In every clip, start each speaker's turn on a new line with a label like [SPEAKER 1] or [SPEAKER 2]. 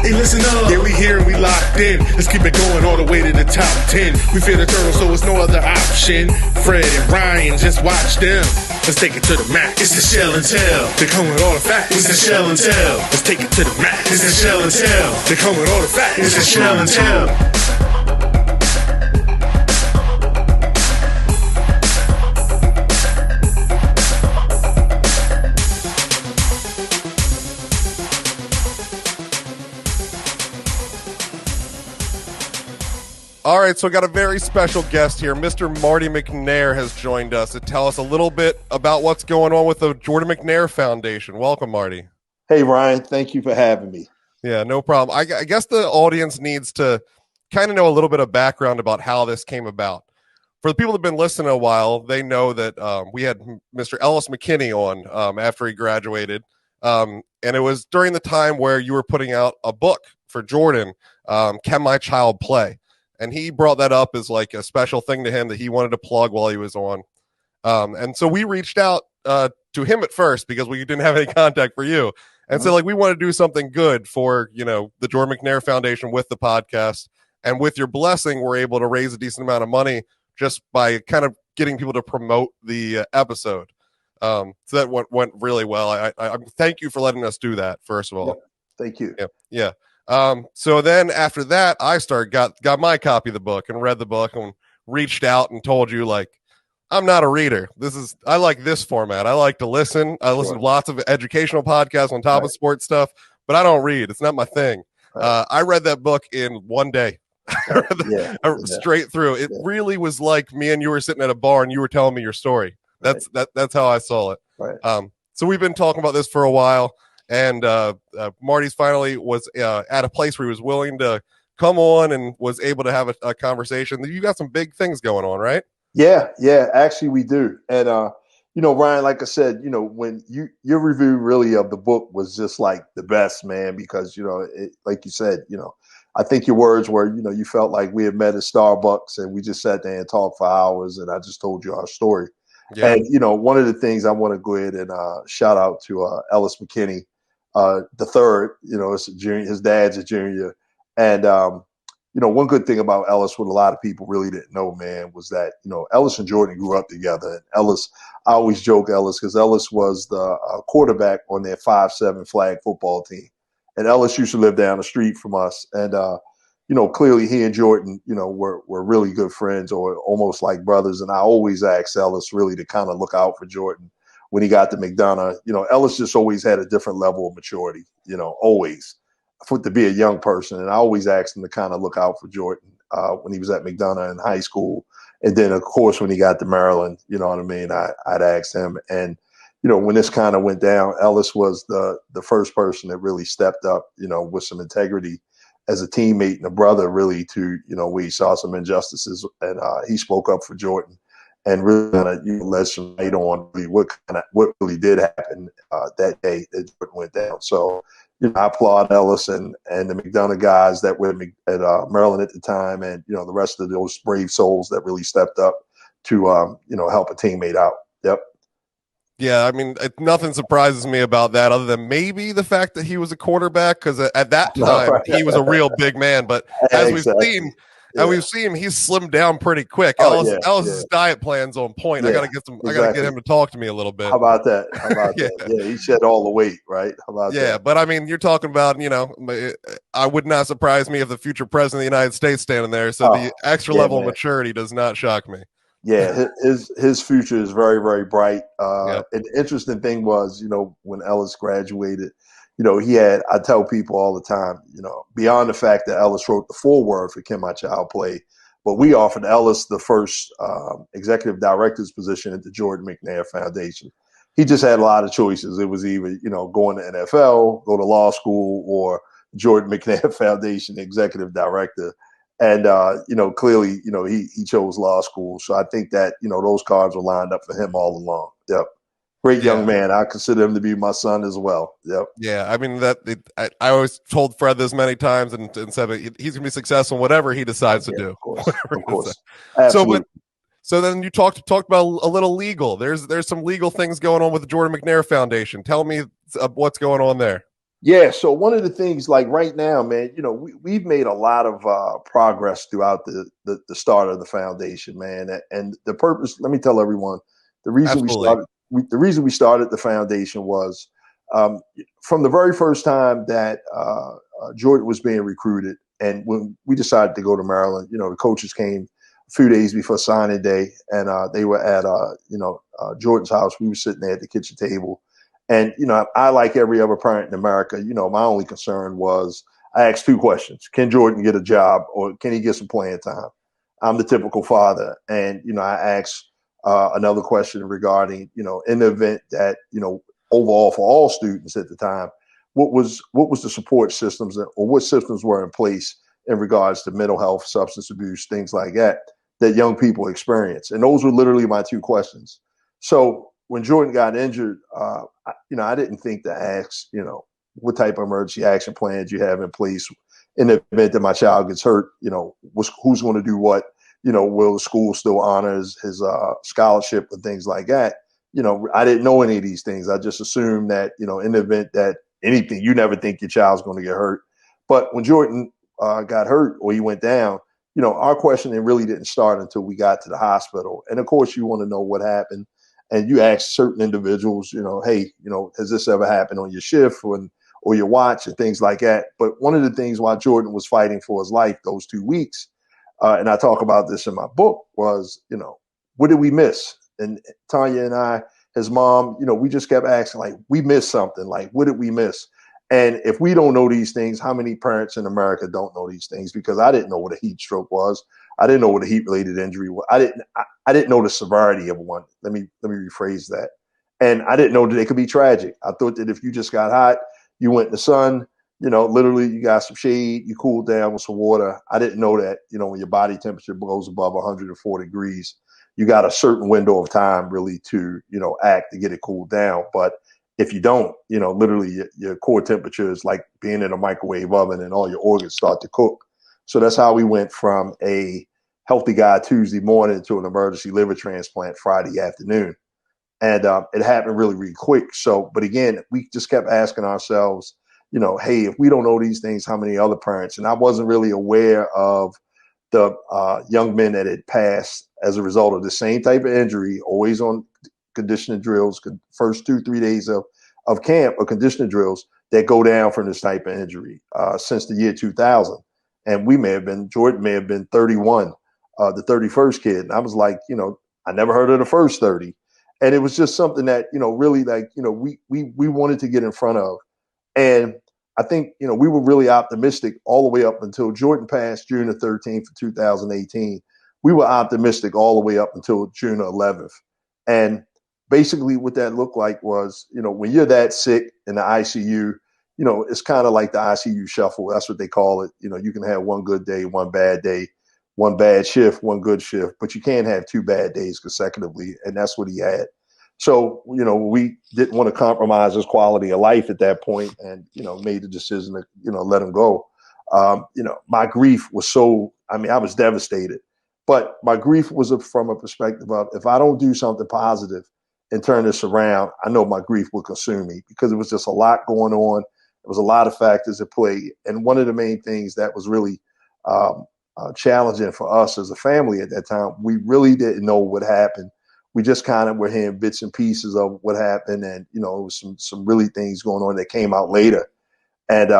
[SPEAKER 1] Hey, listen up. Yeah, we here and we locked in. Let's keep it going all the way to the top 10. We feel the turtle, so it's no other option. Fred and Ryan, just watch them. Let's take it to the max. It's the shell and tell. They come with all the facts. It's the shell and tell. Let's take it to the max. It's the shell and tell. They come with all the facts. It's the shell and tell.
[SPEAKER 2] All right, so we got a very special guest here. Mr. Marty McNair has joined us to tell us a little bit about what's going on with the Jordan McNair Foundation. Welcome, Marty.
[SPEAKER 3] Hey, Ryan. Thank you for having me.
[SPEAKER 2] Yeah, no problem. I guess the audience needs to kind of know a little bit of background about how this came about. For the people that have been listening a while, they know that we had Mr. Ellis McKinney on after he graduated. And it was during the time where you were putting out a book for Jordan, Can My Child Play? And he brought that up as like a special thing to him that he wanted to plug while he was on. And so we reached out to him at first because we didn't have any contact for you. And so like, we want to do something good for, you know, the Jordan McNair Foundation with the podcast. And with your blessing, we're able to raise a decent amount of money just by kind of getting people to promote the episode. So that went really well. I thank you for letting us do that, first of all.
[SPEAKER 3] Yeah, thank you.
[SPEAKER 2] Yeah. So then after that, I got my copy of the book and read the book and reached out and told you, like, I'm not a reader. I like this format. I like to listen. I listen to lots of educational podcasts on top of sports stuff, but I don't read. It's not my thing. I read that book in one day. Straight through. It really was like me and you were sitting at a bar and you were telling me your story. That's how I saw it.
[SPEAKER 3] Right.
[SPEAKER 2] So we've been talking about this for a while. And Marty's finally was at a place where he was willing to come on and was able to have a conversation. You got some big things going on, right?
[SPEAKER 3] Yeah, actually we do. And, you know, Ryan, like I said, you know, when your review really of the book was just like the best, man, because, you know, like you said, you know, I think your words were, you know, you felt like we had met at Starbucks and we just sat there and talked for hours and I just told you our story. Yeah. And, you know, one of the things I want to go ahead and shout out to Ellis McKinney, the third, you know, it's a junior, his dad's a junior. And, you know, one good thing about Ellis, what a lot of people really didn't know, man, was that, you know, Ellis and Jordan grew up together. And Ellis, I always joke Ellis, because Ellis was the quarterback on their 5'7" flag football team. And Ellis used to live down the street from us. And, you know, clearly he and Jordan, you know, were really good friends or almost like brothers. And I always asked Ellis really to kind of look out for Jordan. When he got to McDonough, you know, Ellis just always had a different level of maturity, you know, always to be a young person. And I always asked him to kind of look out for Jordan when he was at McDonough in high school. And then, of course, when he got to Maryland, you know what I mean, I'd asked him. And, you know, when this kind of went down, Ellis was the first person that really stepped up, you know, with some integrity as a teammate and a brother, really, to, you know, we saw some injustices. And he spoke up for Jordan. And really kind of, you know, let some light on really what really did happen that day that Jordan went down. So, you know, I applaud Ellis and the McDonough guys that were at Maryland at the time, and you know the rest of those brave souls that really stepped up to you know, help a teammate out. Yep.
[SPEAKER 2] Yeah, I mean, nothing surprises me about that other than maybe the fact that he was a quarterback, because at that time he was a real big man. But as we've seen. Yeah. And we've seen him, he's slimmed down pretty quick. Ellis's diet plan's on point. Yeah, I gotta get him to talk to me a little bit.
[SPEAKER 3] How about that? Yeah, he shed all the weight, right? How about that?
[SPEAKER 2] Yeah, but I mean, you're talking about, you know, I would not surprise me if the future president of the United States standing there. So the extra level of maturity does not shock me.
[SPEAKER 3] Yeah, his future is very, very bright. And the interesting thing was, you know, when Ellis graduated, you know, I tell people all the time, you know, beyond the fact that Ellis wrote the foreword for Can My Child Play, but we offered Ellis the first executive director's position at the Jordan McNair Foundation. He just had a lot of choices. It was either, you know, going to NFL, go to law school, or Jordan McNair Foundation executive director. And, you know, clearly, you know, he chose law school. So I think that, you know, those cards were lined up for him all along. Yep. Great young man. I consider him to be my son as well. Yep. Yeah,
[SPEAKER 2] I mean, I always told Fred this many times and said he's going to be successful in whatever he decides to do.
[SPEAKER 3] Of course. Absolutely.
[SPEAKER 2] So then you talked about a little legal. There's some legal things going on with the Jordan McNair Foundation. Tell me what's going on there.
[SPEAKER 3] Yeah, so one of the things, like right now, man, we've made a lot of progress throughout the start of the foundation, man. And the purpose, let me tell everyone, the reason we
[SPEAKER 2] Absolutely.
[SPEAKER 3] started the reason we started the foundation was um, from the very first time that Jordan was being recruited, and when we decided to go to Maryland, the coaches came a few days before signing day, and they were at Jordan's house. We were sitting there at the kitchen table. And, I, like every other parent in America, my only concern was I asked two questions. Can Jordan get a job, or can he get some playing time? I'm the typical father. And, I asked another question regarding, in the event that, overall for all students at the time, what was the support systems, or what systems were in place in regards to mental health, substance abuse, things like that young people experience? And those were literally my two questions. So when Jordan got injured, I didn't think to ask, what type of emergency action plans you have in place in the event that my child gets hurt. Who's going to do what? Will the school still honor his scholarship and things like that? I didn't know any of these things. I just assumed that, in the event that anything, you never think your child's going to get hurt. But when Jordan got hurt or he went down, our questioning really didn't start until we got to the hospital. And of course, you want to know what happened. And you ask certain individuals, hey, has this ever happened on your shift or your watch and things like that? But one of the things while Jordan was fighting for his life those 2 weeks, and I talk about this in my book, was, what did we miss? And Tanya and I, his mom, we just kept asking, like, we missed something. Like, what did we miss? And if we don't know these things, how many parents in America don't know these things? Because I didn't know what a heat stroke was. I didn't know what a heat-related injury was. I didn't know the severity of one. Let me rephrase that. And I didn't know that it could be tragic. I thought that if you just got hot, you went in the sun, literally you got some shade, you cooled down with some water. I didn't know that, when your body temperature goes above 104 degrees, you got a certain window of time really to, act to get it cooled down. But if you don't, literally your core temperature is like being in a microwave oven and all your organs start to cook. So that's how we went from a healthy guy Tuesday morning to an emergency liver transplant Friday afternoon. And it happened really, really quick. So, but again, we just kept asking ourselves, hey, if we don't know these things, how many other parents? And I wasn't really aware of the young men that had passed as a result of the same type of injury, always on conditioning drills, first 2-3 days of camp or conditioning drills that go down from this type of injury since the year 2000. And Jordan may have been 31, the 31st kid. And I was like, I never heard of the first 30. And it was just something that, really like, we wanted to get in front of. And I think, we were really optimistic all the way up until Jordan passed June the 13th of 2018. We were optimistic all the way up until June the 11th. And basically what that looked like was, when you're that sick in the ICU, it's kind of like the ICU shuffle. That's what they call it. You can have one good day, one bad shift, one good shift, but you can't have 2 bad days consecutively. And that's what he had. So, we didn't want to compromise his quality of life at that point and, made the decision to, let him go. My grief was I was devastated, but my grief was from a perspective of, if I don't do something positive and turn this around, I know my grief will consume me, because it was just a lot going on. There was a lot of factors at play. And one of the main things that was really challenging for us as a family at that time, we really didn't know what happened. We just kind of were hearing bits and pieces of what happened. And, it was some really things going on that came out later. And,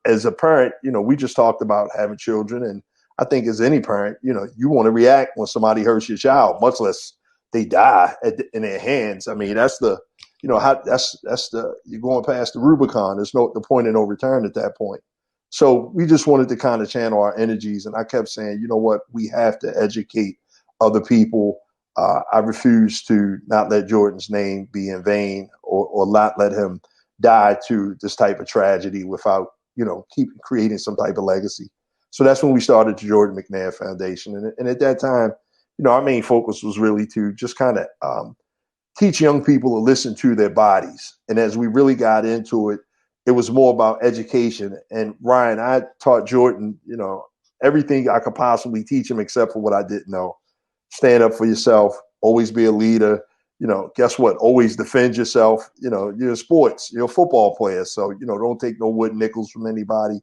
[SPEAKER 3] as a parent, we just talked about having children. And I think as any parent, you want to react when somebody hurts your child, much less they die in their hands. I mean, that's the, you're going past the Rubicon. There's the point of no return at that point. So we just wanted to kind of channel our energies. And I kept saying, you know what, we have to educate other people. I refuse to not let Jordan's name be in vain, or not let him die to this type of tragedy without, keep creating some type of legacy. So that's when we started the Jordan McNair Foundation. And at that time, our main focus was really to just kind of teach young people to listen to their bodies. And as we really got into it, it was more about education. And Ryan, I taught Jordan, everything I could possibly teach him except for what I didn't know. Stand up for yourself, always be a leader, guess what? Always defend yourself. You're in sports. You're a football player. So, don't take no wooden nickels from anybody.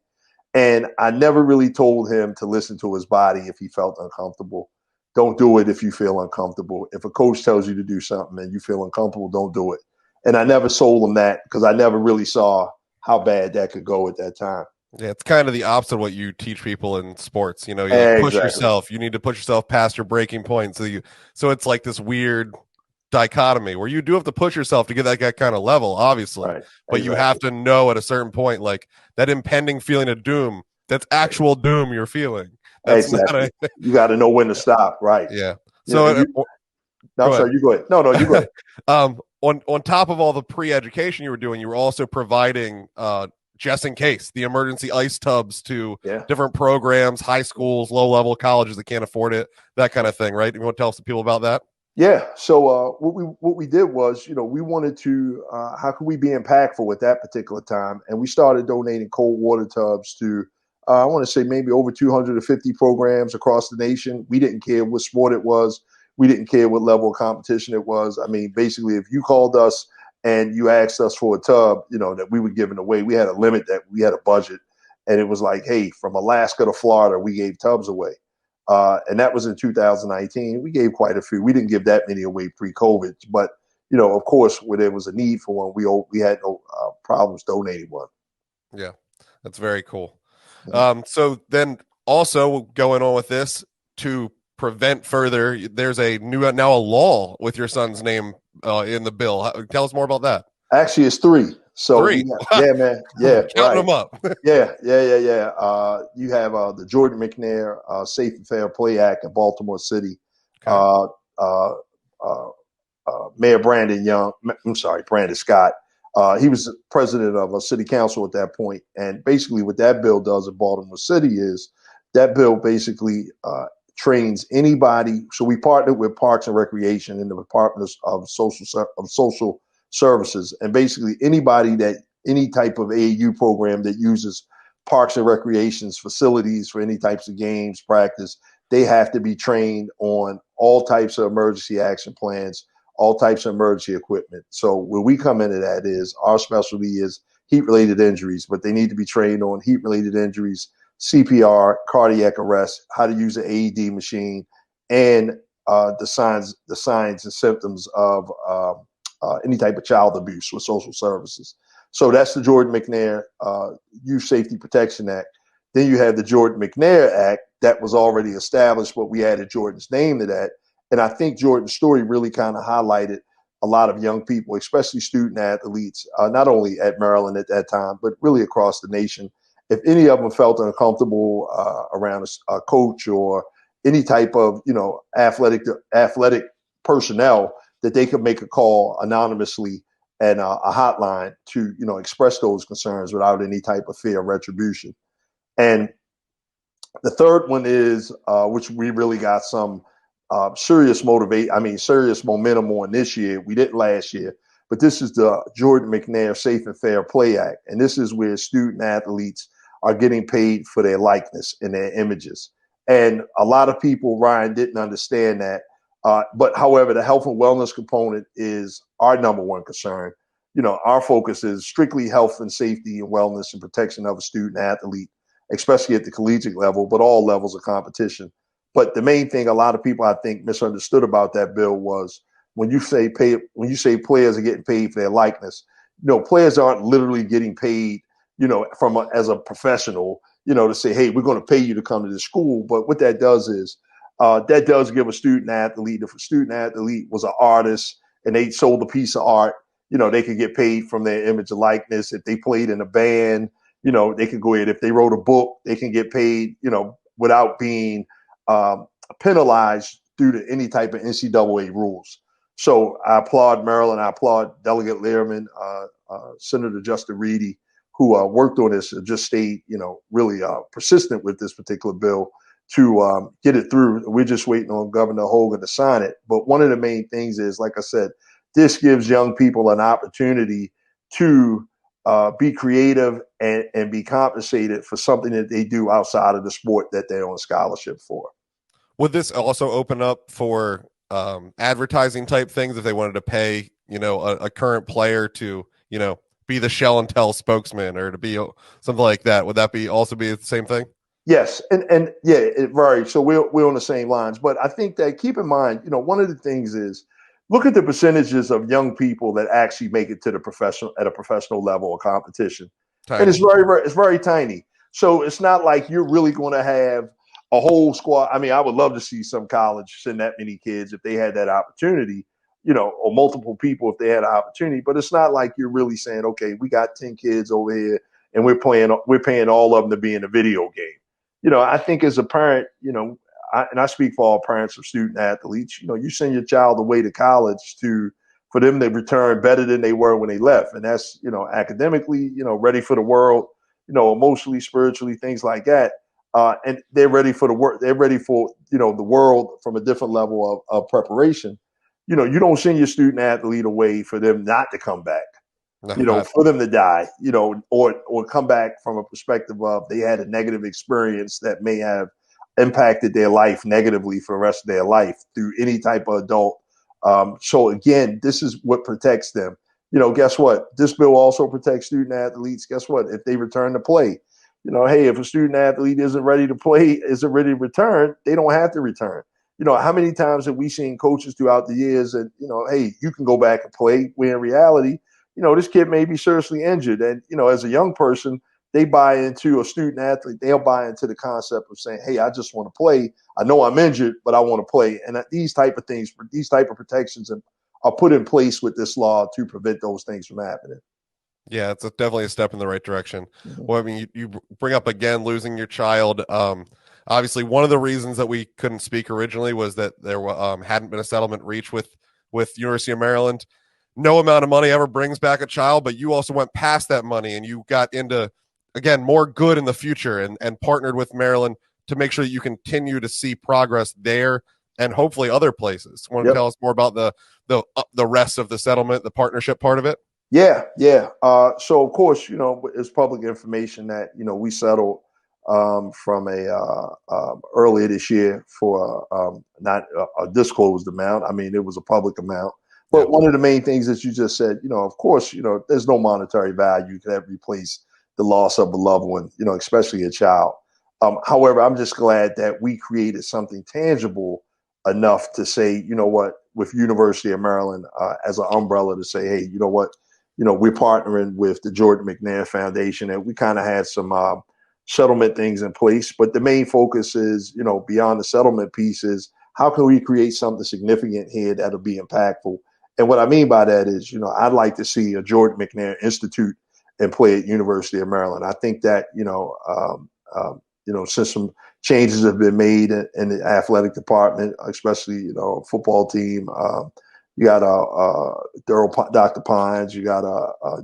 [SPEAKER 3] And I never really told him to listen to his body if he felt uncomfortable. Don't do it if you feel uncomfortable. If a coach tells you to do something and you feel uncomfortable, don't do it. And I never sold him that because I never really saw how bad that could go at that time.
[SPEAKER 2] Yeah, it's kind of the opposite of what you teach people in sports. You like push
[SPEAKER 3] Exactly.
[SPEAKER 2] yourself. You need to push yourself past your breaking point. So it's like this weird dichotomy where you do have to push yourself to get that kind of level, obviously.
[SPEAKER 3] Right.
[SPEAKER 2] But you have to know at a certain point, like that impending feeling of doom, that's actual doom you're feeling. That's
[SPEAKER 3] exactly. You got to know when to stop. Right.
[SPEAKER 2] Yeah.
[SPEAKER 3] I'm sorry. You go ahead. No, you go ahead.
[SPEAKER 2] On top of all the pre-education you were doing, you were also providing just in case the emergency ice tubs to different programs, high schools, low-level colleges that can't afford it, that kind of thing, right? You want to tell some people about that?
[SPEAKER 3] Yeah. So what we did was, we wanted to, how could we be impactful at that particular time? And we started donating cold water tubs to, I want to say maybe over 250 programs across the nation. We didn't care what sport it was. We didn't care what level of competition it was. I mean, basically, if you called us and you asked us for a tub, that we were giving away, we had a limit, that we had a budget. And it was like, hey, from Alaska to Florida, we gave tubs away. And that was in 2019. We gave quite a few. We didn't give that many away pre-COVID. But, of course, where there was a need for one, we had no problems donating one.
[SPEAKER 2] Yeah, that's very cool. So then also going on with this to prevent further, there's now a law with your son's name in the bill. Tell us more about that.
[SPEAKER 3] Actually, it's 3. So
[SPEAKER 2] 3.
[SPEAKER 3] Yeah, man. Yeah,
[SPEAKER 2] counting them up.
[SPEAKER 3] Yeah. You have the Jordan McNair Safe and Fair Play Act in Baltimore City. Okay. Mayor Brandon Scott. He was president of a city council at that point. And basically what that bill does in Baltimore City is that bill basically trains anybody. So we partnered with Parks and Recreation and the Department of Social Services. And basically any type of AAU program that uses Parks and Recreation's facilities for any types of games, practice, they have to be trained on all types of emergency action plans, all types of emergency equipment. So where we come into that is our specialty is heat-related injuries, but they need to be trained on heat-related injuries, CPR, cardiac arrest, how to use an AED machine, and the signs and symptoms of any type of child abuse with social services. So that's the Jordan McNair Youth Safety Protection Act. Then you have the Jordan McNair Act that was already established, but we added Jordan's name to that. And I think Jordan's story really kind of highlighted a lot of young people, especially student athletes, not only at Maryland at that time, but really across the nation. If any of them felt uncomfortable around a coach or any type of, athletic personnel, that they could make a call anonymously and a hotline to, express those concerns without any type of fear of retribution. And the third one is, which we really got some serious momentum on this year. We didn't last year, but this is the Jordan McNair Safe and Fair Play Act. And this is where student athletes are getting paid for their likeness and their images. And a lot of people, Ryan, didn't understand that. But however, the health and wellness component is our number one concern. Our focus is strictly health and safety and wellness and protection of a student athlete, especially at the collegiate level, but all levels of competition. But the main thing a lot of people, I think, misunderstood about that bill was when you say players are getting paid for their likeness, players aren't literally getting paid, as a professional, to say, hey, we're going to pay you to come to this school. But what that does is that does give a student athlete, if a student athlete was an artist and they sold a piece of art, they could get paid from their image and likeness. If they played in a band, they could go ahead. If they wrote a book, they can get paid, without being penalized due to any type of NCAA rules. So I applaud Maryland. I applaud Delegate Lehrman, Senator Justin Reedy, who worked on this and just stayed, really persistent with this particular bill to get it through. We're just waiting on Governor Hogan to sign it. But one of the main things is, like I said, this gives young people an opportunity to be creative and be compensated for something that they do outside of the sport that they're on scholarship for.
[SPEAKER 2] Would this also open up for advertising type things if they wanted to pay, a current player to, be the shell and tell spokesman or to be something like that? Would that also be the same thing?
[SPEAKER 3] Yes, and yeah, it varies. So we're on the same lines, but I think that keep in mind, one of the things is look at the percentages of young people that actually make it to the professional level of competition, and
[SPEAKER 2] Tiny.
[SPEAKER 3] it's very tiny. So it's not like you're really going to have a whole squad. I mean, I would love to see some college send that many kids if they had that opportunity, or multiple people if they had an opportunity. But it's not like you're really saying, okay, we got 10 kids over here and we're paying all of them to be in a video game. I think as a parent, and I speak for all parents of student athletes, you send your child away to college for them to return better than they were when they left. And that's, academically, ready for the world, emotionally, spiritually, things like that. And they're ready for the work. They're ready for, the world from a different level of preparation. You don't send your student athlete away for them not to come back. For them to die, or come back from a perspective of they had a negative experience that may have impacted their life negatively for the rest of their life through any type of adult. So again, this is what protects them. Guess what? This bill also protects student athletes. Guess what? If they return to play, hey, if a student athlete isn't ready to play, isn't ready to return, they don't have to return. How many times have we seen coaches throughout the years that, hey, you can go back and play, where in reality, this kid may be seriously injured. And, as a young person, they buy into a student athlete. They'll buy into the concept of saying, hey, I just want to play. I know I'm injured, but I want to play. And these type of things, these type of protections are put in place with this law to prevent those things from happening.
[SPEAKER 2] Yeah, it's definitely a step in the right direction. Mm-hmm. Well, I mean, you bring up again losing your child. Obviously, one of the reasons that we couldn't speak originally was that there hadn't been a settlement reached with University of Maryland. No amount of money ever brings back a child, but you also went past that money and you got into, again, more good in the future and partnered with Maryland to make sure that you continue to see progress there and hopefully other places. Want to tell us more about the rest of the settlement, the partnership part of it?
[SPEAKER 3] Yeah. So of course, it's public information that, we settled from earlier this year for not a disclosed amount. I mean, it was a public amount. But one of the main things that you just said, of course, there's no monetary value that replace the loss of a loved one, especially a child. However, I'm just glad that we created something tangible enough to say, with University of Maryland as an umbrella to say, hey, we're partnering with the Jordan McNair Foundation, and we kind of had some settlement things in place. But the main focus is, beyond the settlement piece is how can we create something significant here that'll be impactful? And what I mean by that is, I'd like to see a Jordan McNair Institute and play at University of Maryland. I think that, since some changes have been made in the athletic department, especially, football team, you got Dr. Pines, you got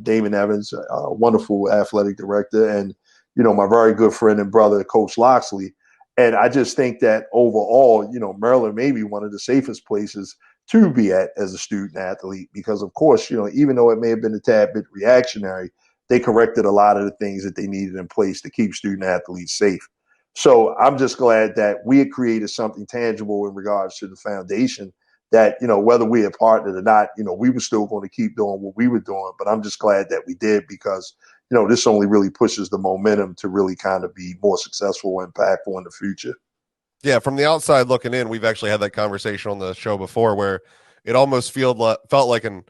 [SPEAKER 3] Damon Evans, a wonderful athletic director, and, my very good friend and brother, Coach Loxley. And I just think that overall, Maryland may be one of the safest places to be at as a student athlete, because of course, even though it may have been a tad bit reactionary, they corrected a lot of the things that they needed in place to keep student athletes safe. So I'm just glad that we had created something tangible in regards to the foundation that, whether we had partnered or not, we were still going to keep doing what we were doing. But I'm just glad that we did, because, this only really pushes the momentum to really kind of be more successful and impactful in the future.
[SPEAKER 2] Yeah, from the outside looking in, we've actually had that conversation on the show before where it almost felt like an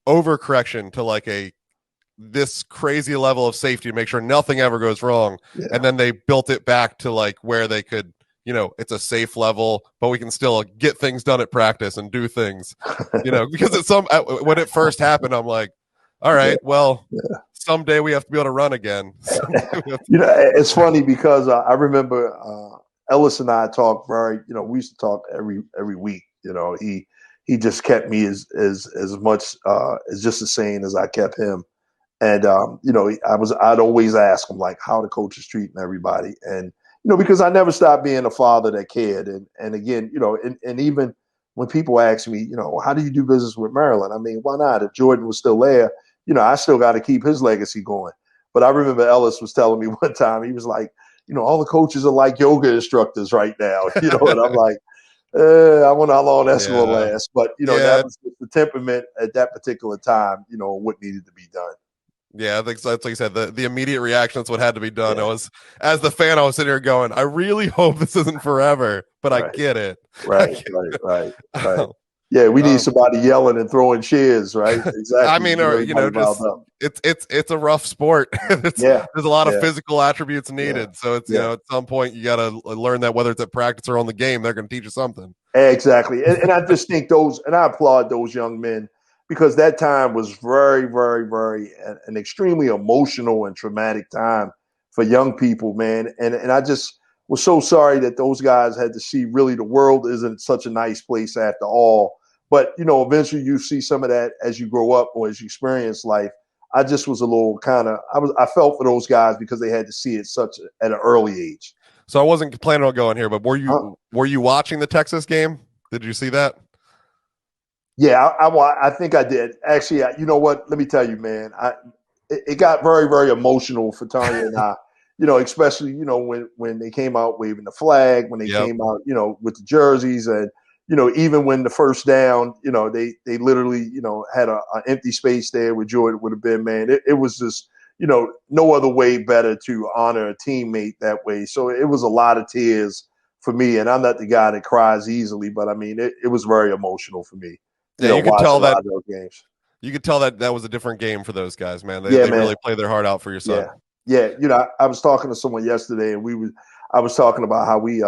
[SPEAKER 2] overcorrection to like this crazy level of safety to make sure nothing ever goes wrong. Yeah. And then they built it back to like where they could, it's a safe level, but we can still get things done at practice and do things, because when it first happened, I'm like, all right, well, someday we have to be able to run again.
[SPEAKER 3] It's funny because I remember Ellis and I talked we used to talk every week. He just kept me as much as just the same as I kept him. And I'd always ask him like how the coach is treating everybody, and because I never stopped being a father that cared. And again, and even when people ask me, how do you do business with Maryland? I mean, why not? If Jordan was still there, I still got to keep his legacy going. But I remember Ellis was telling me one time, he was like, all the coaches are like yoga instructors right now, and I'm like, I wonder how long that's going to
[SPEAKER 2] Yeah.
[SPEAKER 3] last. But,
[SPEAKER 2] Yeah.
[SPEAKER 3] that was the temperament at that particular time, what needed to be done.
[SPEAKER 2] Yeah, I think so. That's like you said, the immediate reaction, that's what had to be done.
[SPEAKER 3] Yeah.
[SPEAKER 2] I was, as the fan, I was sitting here going, I really hope this isn't forever, but I
[SPEAKER 3] Right.
[SPEAKER 2] get it. I
[SPEAKER 3] Right.
[SPEAKER 2] get
[SPEAKER 3] Right.
[SPEAKER 2] it.
[SPEAKER 3] Yeah, we need
[SPEAKER 2] Um,
[SPEAKER 3] somebody yelling and throwing chairs, right?
[SPEAKER 2] I
[SPEAKER 3] Exactly.
[SPEAKER 2] mean,
[SPEAKER 3] Get
[SPEAKER 2] or
[SPEAKER 3] everybody riled
[SPEAKER 2] just
[SPEAKER 3] up.
[SPEAKER 2] it's a rough sport.
[SPEAKER 3] Yeah.
[SPEAKER 2] There's a lot of
[SPEAKER 3] Yeah.
[SPEAKER 2] physical attributes
[SPEAKER 3] Yeah.
[SPEAKER 2] needed. So it's
[SPEAKER 3] Yeah.
[SPEAKER 2] at some point you got to learn that whether it's at practice or on the game, they're going to teach you something.
[SPEAKER 3] Exactly. And I just think and I applaud those young men because that time was very, very, very an extremely emotional and traumatic time for young people, man. And I just was so sorry that those guys had to see really the world isn't such a nice place after all. But, eventually you see some of that as you grow up or as you experience life. I just was a little I felt for those guys because they had to see it at an early age.
[SPEAKER 2] So I wasn't planning on going here, but were
[SPEAKER 3] Huh?
[SPEAKER 2] you watching the Texas game? Did you see that?
[SPEAKER 3] Yeah, I think I did. Actually, you know what? Let me tell you, man. It got very, very emotional for Tanya and I. Especially when they came out waving the flag, when they
[SPEAKER 2] Yep.
[SPEAKER 3] came out, with the jerseys, and even when the first down, they literally had an empty space there where Jordan would have been. Man, it was just no other way better to honor a teammate that way. So it was a lot of tears for me, and I'm not the guy that cries easily, but I mean it was very emotional for me.
[SPEAKER 2] Yeah, you could
[SPEAKER 3] Watch a
[SPEAKER 2] tell
[SPEAKER 3] lot
[SPEAKER 2] that
[SPEAKER 3] of those games.
[SPEAKER 2] you could tell that was a different game for those guys, man. They
[SPEAKER 3] Yeah,
[SPEAKER 2] they
[SPEAKER 3] man.
[SPEAKER 2] really played their heart out for your son.
[SPEAKER 3] Yeah, yeah. I was talking to someone yesterday, and I was talking about how we,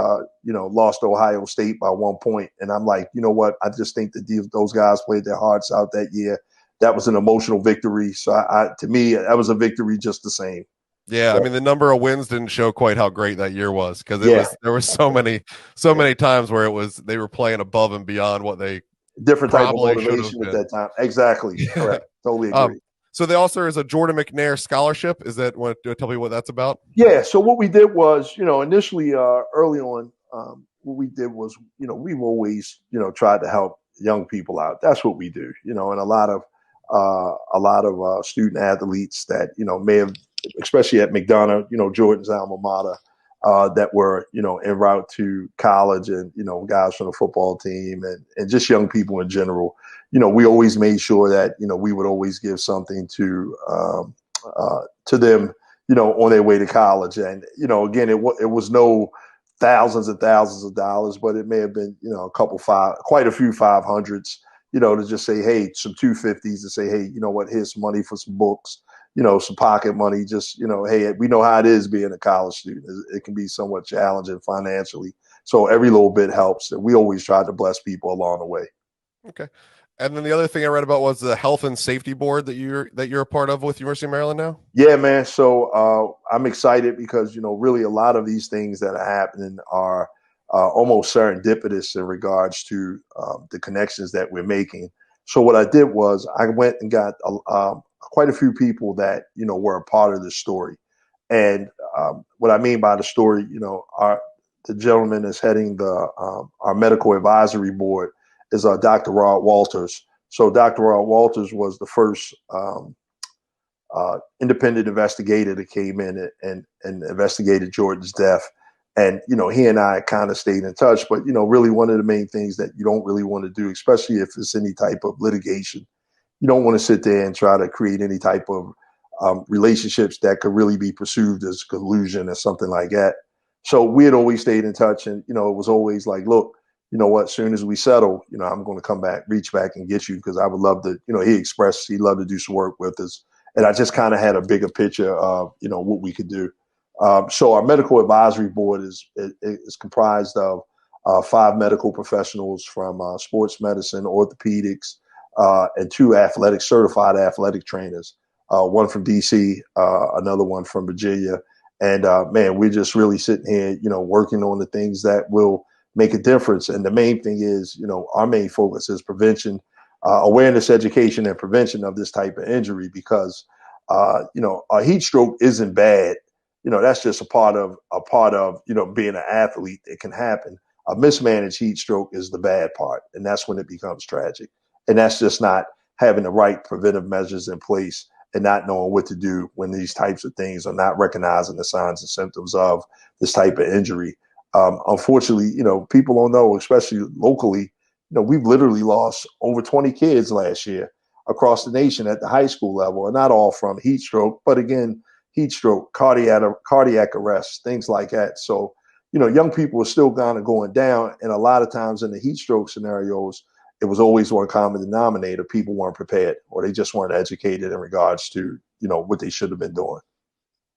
[SPEAKER 3] lost to Ohio State by 1 point, and I'm like, you know what? I just think that those guys played their hearts out that year. That was an emotional victory. So to me, that was a victory just the same.
[SPEAKER 2] Yeah, I
[SPEAKER 3] So,
[SPEAKER 2] mean the number of wins didn't show quite how great that year was because
[SPEAKER 3] yeah,
[SPEAKER 2] there were so many times where they were playing above and beyond what they
[SPEAKER 3] different type of
[SPEAKER 2] probably should have
[SPEAKER 3] motivation at
[SPEAKER 2] been.
[SPEAKER 3] that time. Exactly.
[SPEAKER 2] Yeah.
[SPEAKER 3] Correct. Totally agree.
[SPEAKER 2] So they also is a Jordan McNair scholarship. Is that want to tell me what that's about?
[SPEAKER 3] Yeah. So what we did was, initially, early on, what we did was, we've always, tried to help young people out. That's what we do, and a lot of student athletes that may have, especially at McDonough, Jordan's alma mater, that were en route to college, and guys from the football team, and just young people in general. We always made sure that we would always give something to them, on their way to college. And again, it was no thousands and thousands of dollars, but it may have been quite a few 500s. To just say, hey, some 250s, to say, hey, you know what, here's some money for some books, some pocket money. Just, hey, we know how it is being a college student. It can be somewhat challenging financially. So every little bit helps. And we always try to bless people along the way.
[SPEAKER 2] Okay. And then the other thing I read about was the health and safety board that you're a part of with University of Maryland now.
[SPEAKER 3] Yeah, man. So I'm excited because, really a lot of these things that are happening are almost serendipitous in regards to the connections that we're making. So what I did was I went and got quite a few people that, were a part of this story. And what I mean by the story, the gentleman that's heading our medical advisory board is Dr. Rod Walters. So Dr. Rod Walters was the first independent investigator that came in and investigated Jordan's death. And, he and I kind of stayed in touch. But, really one of the main things that you don't really want to do, especially if it's any type of litigation, you don't want to sit there and try to create any type of relationships that could really be perceived as collusion or something like that. So we had always stayed in touch. And, it was always like, look, you know what, as soon as we settle, I'm going to come back, reach back and get you, because I would love to, he expressed he'd love to do some work with us. And I just kind of had a bigger picture of, what we could do. So our medical advisory board is comprised of 5 medical professionals from sports medicine, orthopedics, and 2 certified athletic trainers, one from DC, another one from Virginia. And man, we're just really sitting here, working on the things that will make a difference. And the main thing is, our main focus is prevention, awareness, education, and prevention of this type of injury, because, a heat stroke isn't bad. That's just a part of, being an athlete. It can happen. A mismanaged heat stroke is the bad part. And that's when it becomes tragic. And that's just not having the right preventive measures in place and not knowing what to do when these types of things are not recognizing the signs and symptoms of this type of injury. Unfortunately, people don't know, especially locally, we've literally lost over 20 kids last year across the nation at the high school level, and not all from heat stroke, but again, heat stroke, cardiac arrest, things like that. So, young people are still kind of going down. And a lot of times in the heat stroke scenarios, it was always one common denominator. People weren't prepared, or they just weren't educated in regards to, what they should have been doing.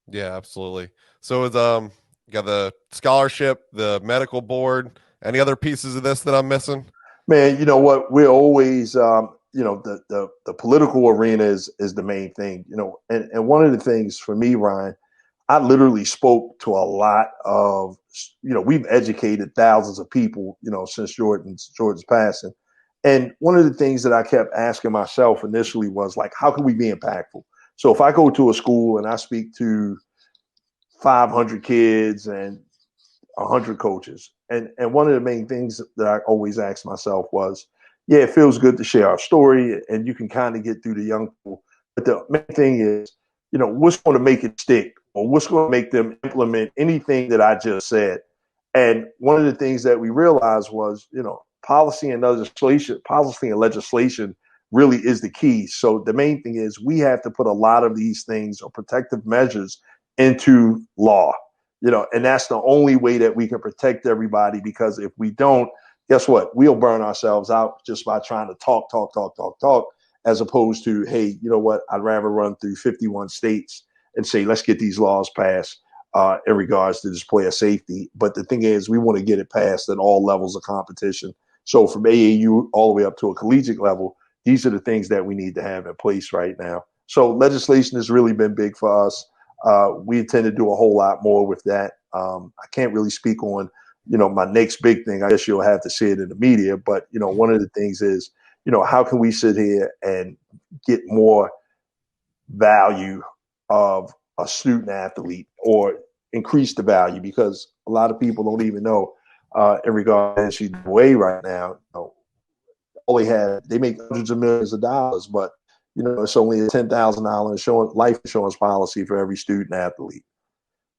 [SPEAKER 2] Yeah, absolutely. So it's you got the scholarship, the medical board, any other pieces of this that I'm missing?
[SPEAKER 3] Man, you know what? We're always the political arena is the main thing, and one of the things for me, Ryan, I literally spoke to a lot of, we've educated thousands of people, since Jordan's passing. And one of the things that I kept asking myself initially was like, how can we be impactful? So if I go to a school and I speak to 500 kids and 100 coaches, and one of the main things that I always asked myself was, yeah, it feels good to share our story and you can kind of get through the young people. But the main thing is, what's going to make it stick, or what's going to make them implement anything that I just said. And one of the things that we realized was, policy and legislation really is the key. So the main thing is we have to put a lot of these things or protective measures into law, and that's the only way that we can protect everybody, because if we don't, guess what? We'll burn ourselves out just by trying to talk, as opposed to, hey, you know what? I'd rather run through 51 states and say, let's get these laws passed in regards to display of safety. But the thing is, we want to get it passed at all levels of competition. So from AAU all the way up to a collegiate level, these are the things that we need to have in place right now. So legislation has really been big for us. We intend to do a whole lot more with that. I can't really speak on, my next big thing. I guess you'll have to see it in the media. But, one of the things is, how can we sit here and get more value of a student athlete, or increase the value? Because a lot of people don't even know in regards to NCAA right now, all they make hundreds of millions of dollars, but it's only a $10,000 life insurance policy for every student athlete.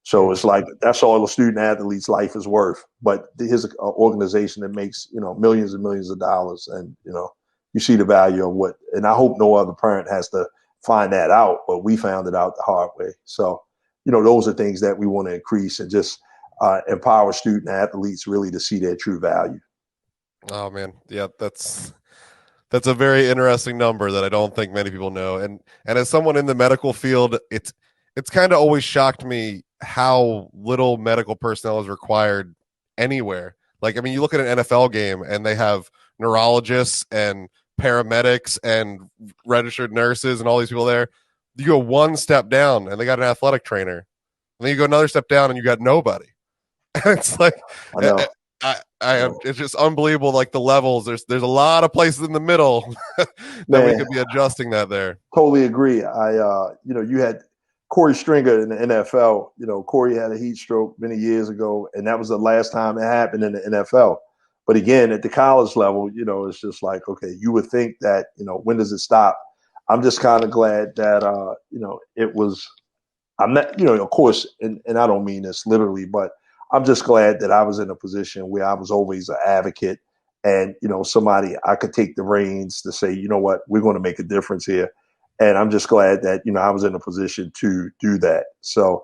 [SPEAKER 3] So it's like, that's all the student athlete's life is worth. But here's an organization that makes, millions and millions of dollars. And, you see the value of what, and I hope no other parent has to find that out, but we found it out the hard way. So, those are things that we want to increase and just empower student athletes really to see their true value.
[SPEAKER 2] Oh man. Yeah, that's a very interesting number that I don't think many people know. And as someone in the medical field, it's kind of always shocked me how little medical personnel is required anywhere. Like, I mean, you look at an NFL game and they have neurologists and paramedics and registered nurses and all these people there. You go one step down and they got an athletic trainer. And then you go another step down and you got nobody. And it's like,
[SPEAKER 3] I know.
[SPEAKER 2] It's just unbelievable. Like the levels, there's a lot of places in the middle that we could be adjusting that there.
[SPEAKER 3] Totally agree. You had Corey Stringer in the NFL. Corey had a heat stroke many years ago, and that was the last time it happened in the NFL. But again, at the college level, it's just like, okay, you would think that, when does it stop? I'm just kind of glad that, it was, I'm not, of course, and I don't mean this literally, but I'm just glad that I was in a position where I was always an advocate and, somebody I could take the reins to say, you know what, we're going to make a difference here. And I'm just glad that, I was in a position to do that. So,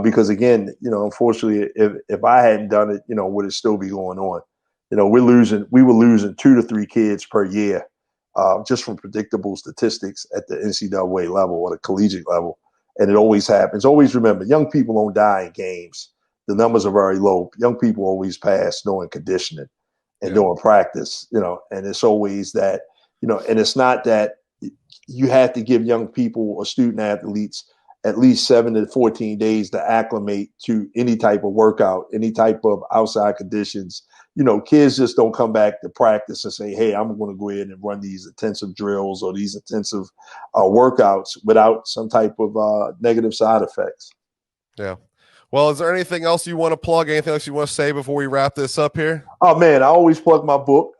[SPEAKER 3] because again, unfortunately, if I hadn't done it, would it still be going on? We were losing 2 to 3 kids per year, just from predictable statistics at the NCAA level or the collegiate level. And it always happens. Always remember, young people don't die in games. The numbers are very low. Young people always pass doing conditioning and doing practice, and it's always that, and it's not that you have to give young people or student athletes at least 7 to 14 days to acclimate to any type of workout, any type of outside conditions. Kids just don't come back to practice and say, hey, I'm going to go ahead and run these intensive drills or these intensive workouts without some type of negative side effects.
[SPEAKER 2] Yeah. Well, is there anything else you want to plug? Anything else you want to say before we wrap this up here?
[SPEAKER 3] Oh, man, I always plug my book.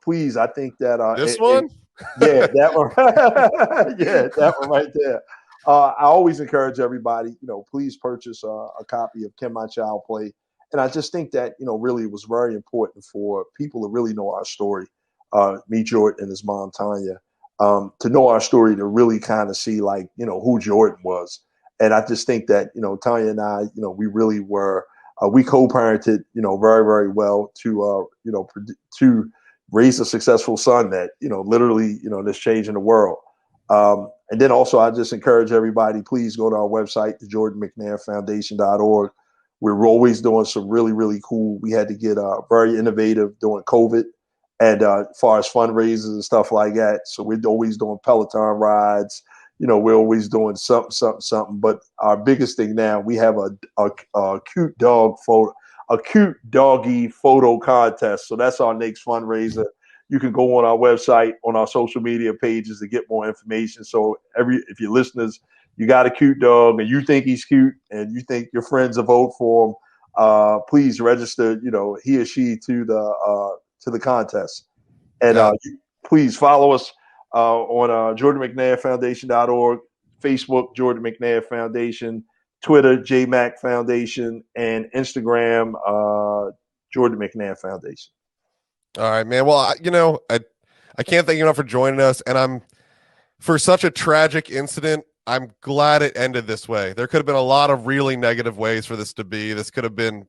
[SPEAKER 3] Please, I think that
[SPEAKER 2] this one?
[SPEAKER 3] Yeah, that one. Yeah, that one right there. I always encourage everybody, please purchase a copy of Can My Child Play? And I just think that, really it was very important for people to really know our story, me, Jordan, and his mom, Tanya, to know our story, to really kind of see, like, who Jordan was. And I just think that, Tanya and I, we really were, we co-parented, very, very well to raise a successful son that, literally, that's changing the world. And then also, I just encourage everybody, please go to our website, the JordanMcNairFoundation.org. We're always doing some really, really cool. We had to get very innovative during COVID, and as far as fundraisers and stuff like that. So we're always doing Peloton rides. We're always doing something. But our biggest thing now, we have a cute doggy photo contest. So that's our next fundraiser. You can go on our website, on our social media pages to get more information. So if your listeners, you got a cute dog and you think he's cute and you think your friends will vote for him, please register, he or she to the contest. And please follow us on JordanMcNairFoundation.org, Facebook, Jordan McNair Foundation, Twitter, JMac Foundation, and Instagram, Jordan McNair Foundation.
[SPEAKER 2] All right, man. Well, I can't thank you enough for joining us. And for such a tragic incident, I'm glad it ended this way. There could have been a lot of really negative ways for this to be. This could have been,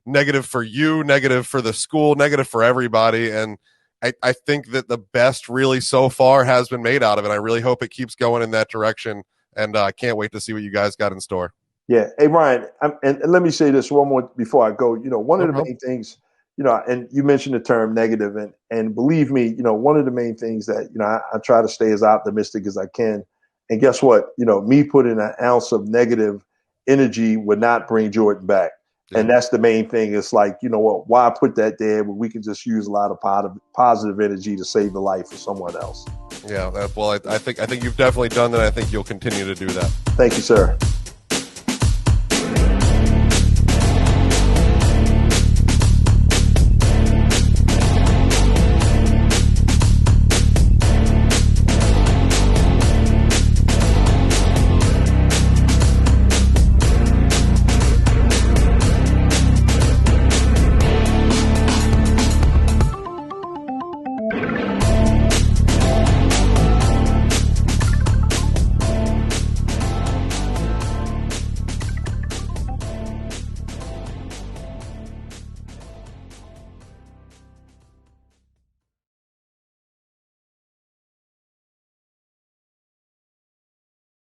[SPEAKER 2] negative for you, negative for the school, negative for everybody. And I think that the best really so far has been made out of it. I really hope it keeps going in that direction. And I can't wait to see what you guys got in store.
[SPEAKER 3] Yeah. Hey, Ryan, and let me say this one more before I go. One of the main things, and you mentioned the term negative, and believe me, one of the main things that, I try to stay as optimistic as I can. And guess what? Me putting an ounce of negative energy would not bring Jordan back. Yeah. And that's the main thing. It's like, what? Why put that there when we can just use a lot of positive energy to save the life of someone else?
[SPEAKER 2] Yeah. I think you've definitely done that. I think you'll continue to do that.
[SPEAKER 3] Thank you, sir.